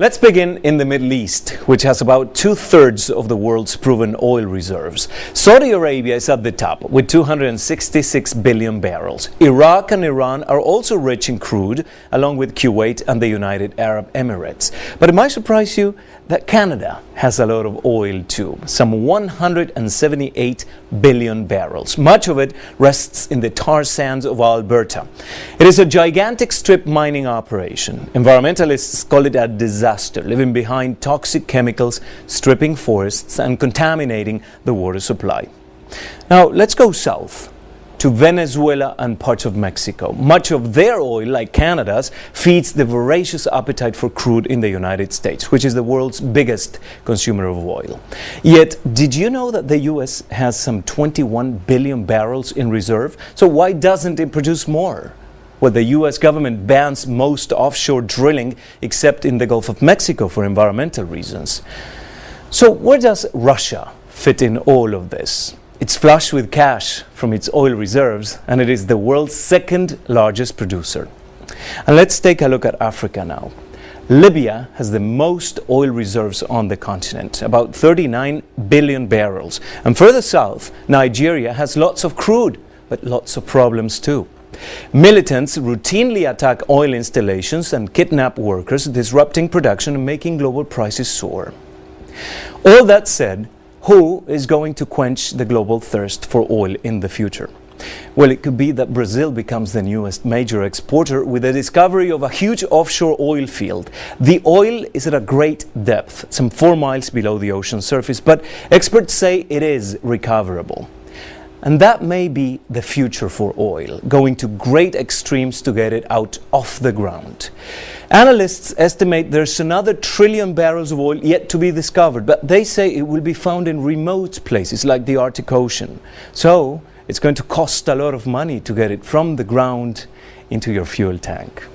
Let's begin in the Middle East, which has about 2/3 of the world's proven oil reserves. Saudi Arabia is at the top with 266 billion barrels. Iraq and Iran are also rich in crude, along with Kuwait and the United Arab Emirates. But it might surprise you that Canada has a lot of oil too, some 178 billion barrels. Much of it rests in the tar sands of Alberta. It is a gigantic strip mining operation. Environmentalists call it a disaster, leaving behind toxic chemicals, stripping forests and contaminating the water supply. Now let's go south to Venezuela and parts of Mexico. Much of their oil, like Canada's, feeds the voracious appetite for crude in the United States, which is the world's biggest consumer of oil. Yet, did you know that the US has some 21 billion barrels in reserve? So why doesn't it produce more? Well, the US government bans most offshore drilling except in the Gulf of Mexico for environmental reasons. So where does Russia fit in all of this? It's flush with cash from its oil reserves, and it is the world's second largest producer. And let's take a look at Africa now. Libya has the most oil reserves on the continent, about 39 billion barrels. And further south, Nigeria has lots of crude, but lots of problems too. Militants routinely attack oil installations and kidnap workers, disrupting production and making global prices soar. All that said, who is going to quench the global thirst for oil in the future? Well, it could be that Brazil becomes the newest major exporter with the discovery of a huge offshore oil field. The oil is at a great depth, some 4 miles below the ocean surface, but experts say it is recoverable. And that may be the future for oil, going to great extremes to get it out off the ground. Analysts estimate there's another 1 trillion barrels of oil yet to be discovered, but they say it will be found in remote places like the Arctic Ocean. So it's going to cost a lot of money to get it from the ground into your fuel tank.